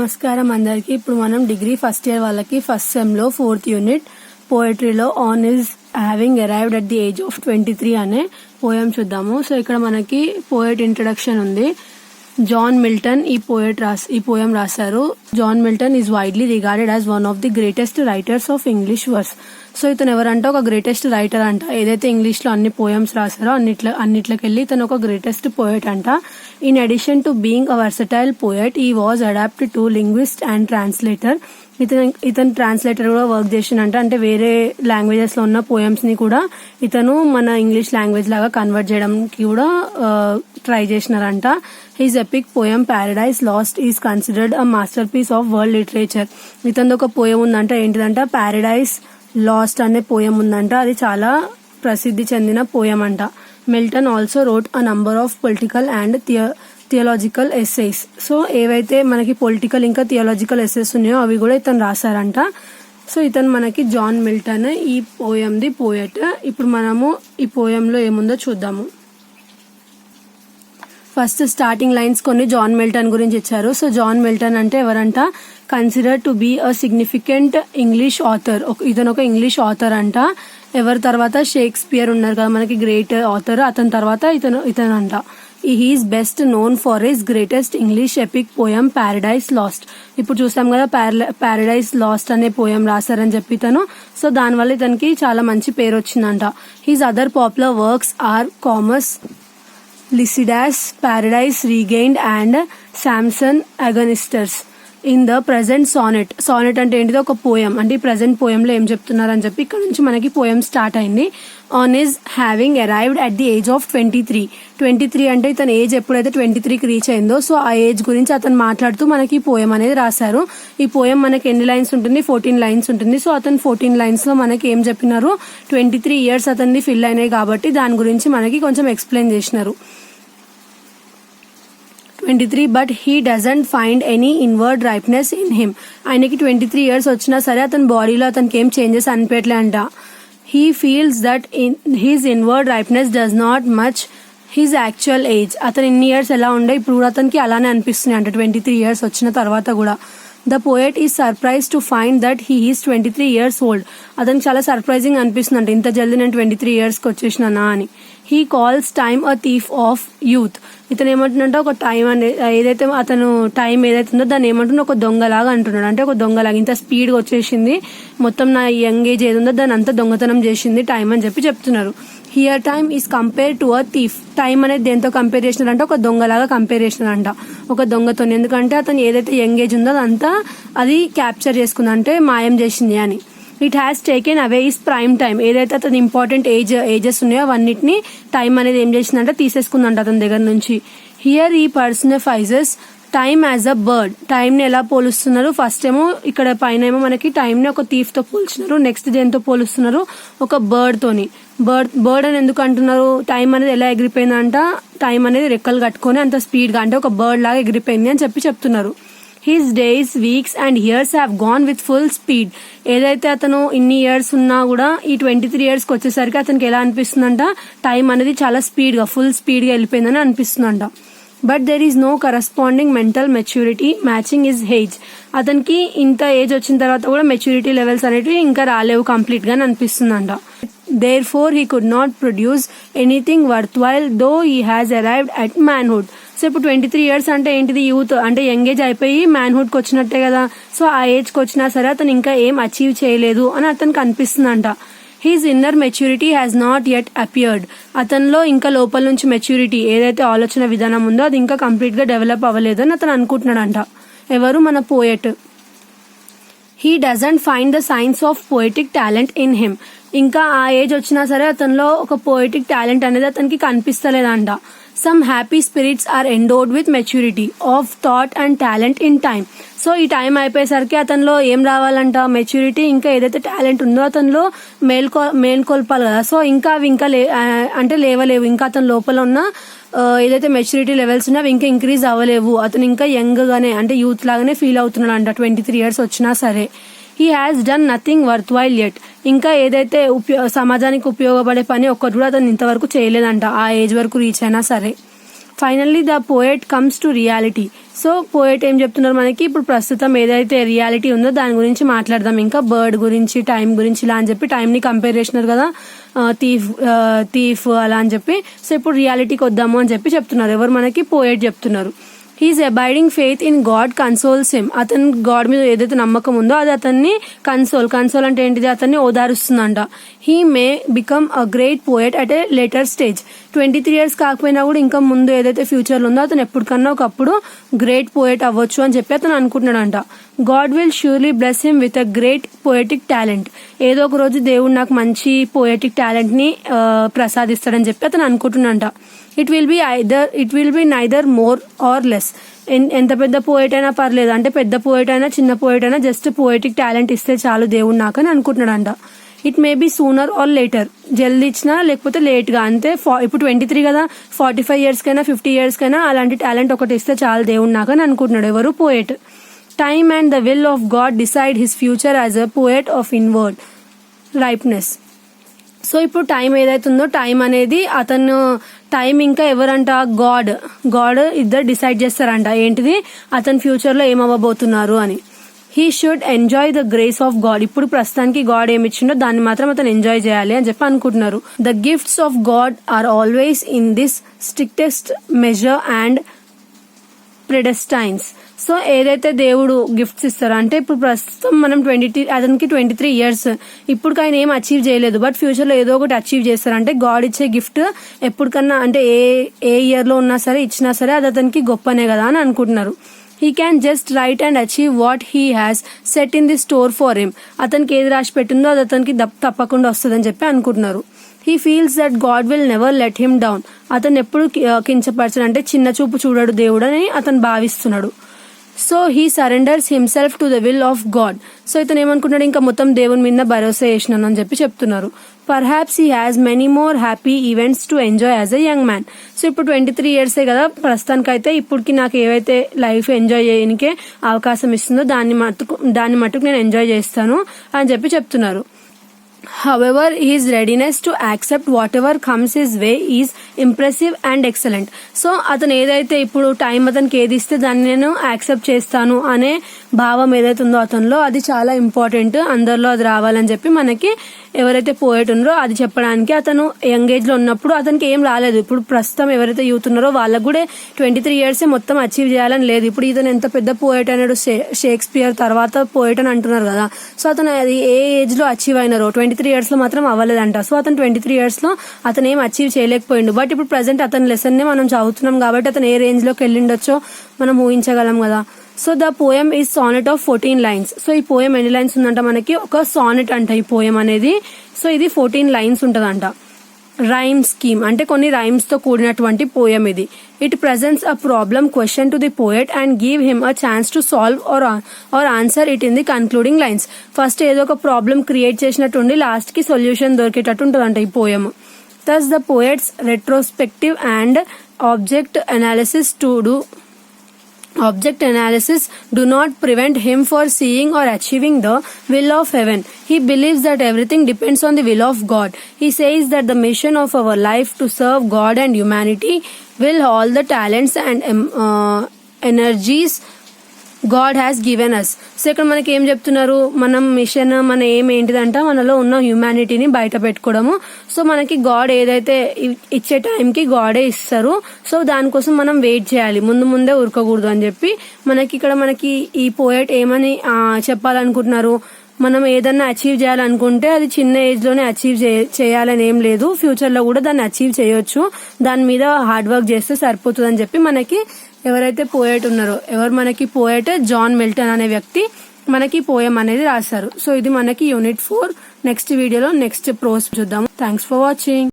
నమస్కారం అందరికి. ఇప్పుడు మనం డిగ్రీ ఫస్ట్ ఇయర్ వాళ్ళకి ఫస్ట్ సెమ్ లో 4th యూనిట్ పోయట్రీలో on his having arrived at the age of 23 అనే పోయం చూద్దాము. సో ఇక్కడ మనకి పోయట్ ఇంట్రడక్షన్ ఉంది. జాన్ మిల్టన్ ఈ పోయం రాశారు. John Milton is widely regarded as one of the greatest writers of English verse. So ఇతను ఎవరంటే ఒక గ్రేటెస్ట్ రైటర్ అంట. ఏదైతే ఇంగ్లీష్ లో అన్ని పోయమ్స్ రాశారో అన్నిట్లకెళ్ళి ఇతను ఒక గ్రేటెస్ట్ పోయట్ అంట. In addition to being a versatile poet he was adapted to linguist and translator. ఇతను ట్రాన్స్లేటర్ కూడా వర్క్ చేసిండంట. అంటే వేరే లాంగ్వేజెస్ లో ఉన్న పోయమ్స్ ని కూడా ఇతను మన ఇంగ్లీష్ లాంగ్వేజ్ లాగా కన్వర్ట్ చేయడానికి కూడా ట్రై చేసినారంట. His epic poem Paradise Lost is considered a masterpiece of world literature. ఇతను ఒక పోయం ఉందంట. ఏంటిదంట? ప్యారడైజ్ లాస్ట్ అనే పోయం ఉందంట. అది చాలా ప్రసిద్ధి చెందిన పోయం అంట. Milton also wrote a number of political and theological essays. So ఏవైతే మనకి పొలిటికల్ ఇంకా థియాలజికల్ ఎస్సేస్ ఉన్నాయో అవి కూడా ఇతను రాశారంట. సో ఇతను మనకి జాన్ మిల్టన్ ఈ పోయంది పోయట్. ఇప్పుడు మనము ఈ పోయంలో ఏముందో చూద్దాము. ఫస్ట్ స్టార్టింగ్ లైన్స్ కొన్ని జాన్ మిల్టన్ గురించి ఇచ్చారు. సో జాన్ మిల్టన్ అంటే ఎవరంట? Consider to be a significant English author. ఇతను ఒక ఇంగ్లీష్ ఆథర్ అంట. ఎవరి తర్వాత? షేక్స్పియర్ ఉన్నారు కదా మనకి గ్రేట్ ఆథర్. అతని తర్వాత ఇతను అంట. He is best known for his greatest English epic poem Paradise Lost. ఇప్పుడు చూసాం కదా ప్యారడైజ్ లాస్ట్ అనే పోయం రాశారని చెప్పి ఇతను. సో దానివల్ల ఇతనికి చాలా మంచి పేరు వచ్చిందంట. His other popular works are Comus, Lycidas, Paradise Regained and Samson Agonisters. In the present sonnet. Sonnet అంటే ఏంటిది? ఒక పోయం. అంటే ఈ ప్రెజెంట్ పోయంలో ఏం చెప్తున్నారని చెప్పి ఇక్కడ నుంచి మనకి పోయం స్టార్ట్ అయింది. On his having arrived at the age of 23 అంటే ఇతని ఏజ్ ఎప్పుడైతే 23కి రీచ్ అయిందో సో ఆ ఏజ్ గురించి అతను మాట్లాడుతూ మనకి పోయం అనేది రాశారు. ఈ పోయం మనకి ఎన్ని లైన్స్ ఉంటుంది? 14 లైన్స్ ఉంటుంది. సో అతను 14 లైన్స్ లో మనకి ఏం చెప్పినారు? 23 ఇయర్స్ అతన్ని ఫిల్ అయినాయి కాబట్టి దాని గురించి మనకి కొంచెం ఎక్స్ప్లెయిన్ చేసినారు. 23 but he doesn't find any inward ripeness in him. ఆయనకి 23 ఇయర్స్ వచ్చినా సరే అతని బాడీలో అతనికి ఏం చేంజెస్ అనిపించలే అంట. He feels that his inward ripeness does not match his actual age. అతను ఇన్ని ఇయర్స్ ఎలా ఉండే ఇప్పుడు కూడా అతనికి అలానే అనిపిస్తుంది అంట 23 ఇయర్స్ వచ్చిన తర్వాత కూడా. The poet is surprise to find that he is 23 years old. అతనికి చాలా సర్ప్రైజింగ్ అనిపిస్తుంది అంటే ఇంత జల్దీ నేను 23 ఇయర్స్కి వచ్చేసినా అని. He calls time a thief of youth. ఇతను ఏమంటున్నాడంటే ఒక టైం అనేది ఏదైతే అతను టైం ఏదైతే ఉందో దాన్ని ఏమంటున్నా ఒక దొంగలాగా అంటున్నాడు. అంటే ఒక దొంగలాగా ఇంత స్పీడ్గా వచ్చేసింది, మొత్తం నా యంగ్ ఏజ్ ఏది ఉందో దాన్ని అంతా దొంగతనం చేసింది టైం అని చెప్పి చెప్తున్నారు. Here time is compare to a thief. Time అనేది దేంతో కంపేర్ చేసినారంటే ఒక దొంగలాగా కంపేర్ చేసినారంట, ఒక దొంగతో. ఎందుకంటే అతను ఏదైతే యంగ్ ఏజ్ ఉందో అదంతా అది క్యాప్చర్ చేసుకుంది, అంటే మాయం చేసింది అని. It has taken away is prime time. ఏదైతే అతను ఇంపార్టెంట్ ఏజెస్ ఉన్నాయో అవన్నిటిని టైం అనేది ఏం చేసిందంటే తీసేసుకుందంట అతని దగ్గర నుంచి. హియర్ ఈ పర్సనిఫైజెస్ టైమ్ యాజ్ అ బర్డ్. టైంని ఎలా పోలుస్తున్నారు? ఫస్ట్ ఏమో ఇక్కడ పైన ఏమో మనకి టైంని ఒక థీఫ్ తో పోల్చినారు. నెక్స్ట్ దేంతో పోలుస్తున్నారు? ఒక బర్డ్ తోని. బర్డ్ అని ఎందుకు అంటున్నారు? టైం అనేది ఎలా ఎగిరిపోయిందంట, టైం అనేది రెక్కలు కట్టుకొని అంత స్పీడ్ గా అంటే ఒక బర్డ్ లాగా ఎగిరిపోయింది అని చెప్పి చెప్తున్నారు. His days, weeks and years have gone with full speed. ఏదైతే అతను ఇన్ని ఇయర్స్ ఉన్నా కూడా ఈ 23 ఇయర్స్కి వచ్చేసరికి అతనికి ఎలా అనిపిస్తుందంట? టైం అనేది చాలా స్పీడ్ గా ఫుల్ స్పీడ్ గా వెళ్ళిపోయిందని అనిపిస్తుందంట. But there is no corresponding mental maturity matching his age. అతనికి ఇంత ఏజ్ వచ్చిన తర్వాత కూడా మెచ్యూరిటీ లెవెల్స్ అనేవి ఇంకా రాలేవు కంప్లీట్ గా అనిపిస్తుందంట. Therefore, he could not produce anything worthwhile though he has arrived at manhood. So ఇప్పుడు 23 ఇయర్స్ అంటే ఏంటిది? యూత్ అంటే యంగ్ ఏజ్ అయిపోయి మ్యాన్హుడ్ కి వచ్చినట్టే కదా. సో ఆ ఏజ్ కి వచ్చినా సరే అతను ఇంకా ఏం అచీవ్ చేయలేదు అని అతనికి అనిపిస్తుందంట. His inner maturity has not yet appeared. అతనిలో ఇంకా లోపల నుంచి మెచ్యూరిటీ ఏదైతే ఆలోచన విధానం ఉందో అది ఇంకా కంప్లీట్ గా డెవలప్ అవ్వలేదు అని అతను అనుకుంటున్నాడంట. ఎవరు? మన poet. He doesn't find the science of poetic talent in him. ఇంకా ఆ ఏజ్ వచ్చినా సరే అతనిలో ఒక పోయిటిక్ టాలెంట్ అనేది అతనికి కనిపిస్తలేదంట. Some happy spirits are endowed with maturity of thought and talent in time. So ఈ టైం అయిపోయేసరికి అతనిలో ఏం రావాలంట? మెచ్యూరిటీ, ఇంకా ఏదైతే టాలెంట్ ఉందో అతనిలో మేల్కొల్పాలి కదా. సో ఇంకా అవి ఇంకా అంటే లేవలేవు. ఇంకా అతని లోపల ఉన్న ఏదైతే మెచ్యూరిటీ లెవెల్స్ ఉన్నాయో అవి ఇంకా ఇంక్రీజ్ అవ్వలేవు. అతను ఇంకా యంగ్ గానే అంటే యూత్ లాగానే ఫీల్ అవుతున్నాడు అంట 23 ఇయర్స్ వచ్చినా సరే. He has done nothing worth while yet. ఇంకా ఏదైతే సమాజానికి ఉపయోగపడే పని ఒక్కటి కూడా అతను ఇంతవరకు చేయలేదంట ఆ ఏజ్ వరకు రీచ్ అయినా సరే. Finally the poet comes to reality. So poet ఏం చెప్తున్నారు మనకి, ఇప్పుడు ప్రస్తుతం ఏదైతే రియాలిటీ ఉందో దాని గురించి మాట్లాడదాం, ఇంకా బర్డ్ గురించి, టైం గురించి ఇలా అని చెప్పి, టైంని కంపేర్ చేసినారు కదా థీఫ్ అలా అని చెప్పి. సో ఇప్పుడు రియాలిటీకి వద్దాము అని చెప్పి చెప్తున్నారు. ఎవరు మనకి, పోయెట్ చెప్తున్నారు. He's abiding faith in God consoles him. అతను గాడ్ మీద ఏదైతే నమ్మకం ఉందో అది అతన్ని కన్సోల్ అంటే ఏంటిది, అతన్ని ఓదారుస్తుందంట. He may become a great poet at a later stage. 23 years కాకపోయినా కూడా ఇంకా ముందు ఏదైతే ఫ్యూచర్లో ఉందో అతను ఎప్పటికన్నా ఒకప్పుడు గ్రేట్ పోయెట్ అవ్వచ్చు అని చెప్పి అతను అనుకుంటున్నాడంట. God will surely bless him with a great poetic talent. ఏదో ఒక రోజు దేవుడు నాకు మంచి పోయెటిక్ టాలెంట్ ని ప్రసాదిస్తాడని చెప్పి అతను అనుకుంటున్నాడంట. It will be neither more or less. ఎంత పెద్ద పోయెట్ అయినా పర్లేదు, అంటే పెద్ద పోయెట్ అయినా చిన్న పోయెట్ అయినా జస్ట్ పోయెటిక్ టాలెంట్ ఇస్తే చాలు దేవుడు నాకు అని అనుకుంటున్నాడంట. It may be sooner or later. జల్దీ ఇచ్చినా లేకపోతే లేట్ గా, అంతే. ఇప్పుడు 23 కదా, 45 years కైనా 50 years కైనా అలాంటి టాలెంట్ ఒకటి ఇస్తే చాలు దేవుడు నాకు అని అనుకుంటున్నాడు. ఎవరు, poet. Time and the will of God decide his future as a poet of inward ripeness. So ఇప్పుడు టైం ఏదైతుందో, టైం అనేది అతను, టైం ఇంకా ఎవరంట, గాడ్ ఇద్దరు డిసైడ్ చేస్తారంట ఏంటిది, అతని ఫ్యూచర్ లో ఏమవ్వబోతున్నారు అని. He should enjoy the grace of God. ఇప్పుడు ప్రస్తుతానికి గాడ్ ఏమిచ్చిండో దాన్ని మాత్రం అతను ఎంజాయ్ చేయాలి అని చెప్పి అనుకుంటున్నారు. The gifts of God are always in this strictest measure and predestines. So ఏదైతే దేవుడు గిఫ్ట్స్ ఇస్తారో, అంటే ఇప్పుడు ప్రస్తుతం మనం అతనికి 23 years, ఇప్పుడు ఆయన ఏం అచీవ్ చేయలేదు, బట్ ఫ్యూచర్ లో ఏదో ఒకటి అచీవ్ చేస్తారంటే గాడ్ ఇచ్చే గిఫ్ట్ ఎప్పటికన్నా, అంటే ఏ ఇయర్ లో ఉన్నా సరే ఇచ్చినా సరే అది అతనికి గొప్పనే కదా అని అనుకుంటున్నారు. He can just right and achieve what he has set in the store for him. అతనికి ఏది రాసి పెట్టిందో అది అతనికి తప్పకుండా వస్తుందని చెప్పి అనుకుంటున్నారు. He feels that God will never let him down. అతను ఎప్పుడు కించపరచడు, అంటే చిన్న చూపు చూడడు దేవుడు అని అతను భావిస్తున్నాడు. So he surrenders himself to the will of God. So ఇతను ఏమనుకుంటున్నాడు, ఇంకా మొత్తం దేవుని మీద భరోసా చేసినాను అని చెప్పి చెప్తున్నారు. Perhaps he has many more happy events to enjoy as a young man. So ఇప్పుడు 23 years కదా ప్రస్తుతానికైతే, ఇప్పటికి నాకు ఏవైతే లైఫ్ ఎంజాయ్ చేయడానికే అవకాశం ఇస్తుందో దాన్ని మట్టుకు నేను ఎంజాయ్ చేస్తాను అని చెప్పి చెప్తున్నారు. However, his readiness to accept whatever comes his way is impressive and excellent. So అతను ఏదైతే ఇప్పుడు టైం అతనికి ఏది ఇస్తే దాన్ని నేను యాక్సెప్ట్ చేస్తాను అనే భావం ఏదైతే ఉందో అతనిలో, అది చాలా ఇంపార్టెంట్. అందరిలో అది రావాలని చెప్పి మనకి ఎవరైతే పోయెట్ ఉన్నారో అది చెప్పడానికి. అతను యంగ్ ఏజ్ లో ఉన్నప్పుడు అతనికి ఏం రాలేదు. ఇప్పుడు ప్రస్తుతం ఎవరైతే యూత్ ఉన్నారో వాళ్ళకు కూడా 23 years మొత్తం అచీవ్ చేయాలని లేదు. ఇప్పుడు ఇతను ఎంత పెద్ద పోయెట్ అన్నాడు, షేక్స్పియర్ తర్వాత పోయెట్ అని అంటున్నారు కదా. సో అతను అది ఏ ఏజ్ లో అచీవ్ అయినారో 23 years లో మాత్రం అవ్వలేదంట. సో అతను 23 years లో అతను ఏం అచీవ్ చేయలేకపోయిండు. బట్ ఇప్పుడు ప్రెసెంట్ అతని లెసన్ నే మనం చదువుతున్నాం కాబట్టి అతను ఏ రేంజ్ లోకి వెళ్ళిండొచ్చో మనం ఊహించగలం కదా. So the poem is sonnet of 14 lines. So ఈ పోయం ఎన్ని లైన్స్ ఉందంట మనకి, ఒక సానెట్ అంట ఈ పోయం అనేది. సో ఇది 14 lines ఉంటదంట. రైమ్ స్కీమ్ అంటే కొన్ని రైమ్స్ తో కూడినటువంటి పోయం ఇది. It presents a problem question to the poet and give him a chance to solve or answer it in the concluding lines. First ఏదో ఒక ప్రాబ్లం క్రియేట్ చేసినట్టుండి లాస్ట్ కి సొల్యూషన్ దొరికేటట్టు ఉంటదంట ఈ poem. Thus the poet's retrospective and object analysis do not prevent him for seeing or achieving the will of heaven. He believes that everything depends on the will of God. He says that the mission of our life to serve God and humanity will all the talents and energies God has given us. So ఇక్కడ మనకి ఏం చెప్తున్నారు, మనం machine, మన ఏం ఏంటిదంట, మనలో ఉన్న హ్యూమానిటీని బయట పెట్టుకోవడము. సో మనకి గాడ్ ఏదైతే ఇచ్చే టైంకి గాడే ఇస్తారు. సో దానికోసం మనం వెయిట్ చేయాలి, ముందే ఉరకకూడదు అని చెప్పి మనకి ఈ పోయెట్ ఏమని చెప్పాలనుకుంటున్నారు, మనం ఏదన్నా అచీవ్ చేయాలనుకుంటే అది చిన్న ఏజ్ లోనే అచీవ్ చేయాలని ఏం లేదు, ఫ్యూచర్ లో కూడా దాన్ని అచీవ్ చేయొచ్చు, దాని మీద హార్డ్ వర్క్ చేస్తే సరిపోతుంది అని చెప్పి మనకి ఎవరైతే పోయెట్ ఉన్నారో, మనకి పోయెట్ జాన్ మిల్టన్ అనే వ్యక్తి మనకి పోయం అనేది రాశారు. సో ఇది మనకి యూనిట్ 4. నెక్స్ట్ వీడియోలో నెక్స్ట్ ప్రోస్ చూద్దాము. Thanks for watching.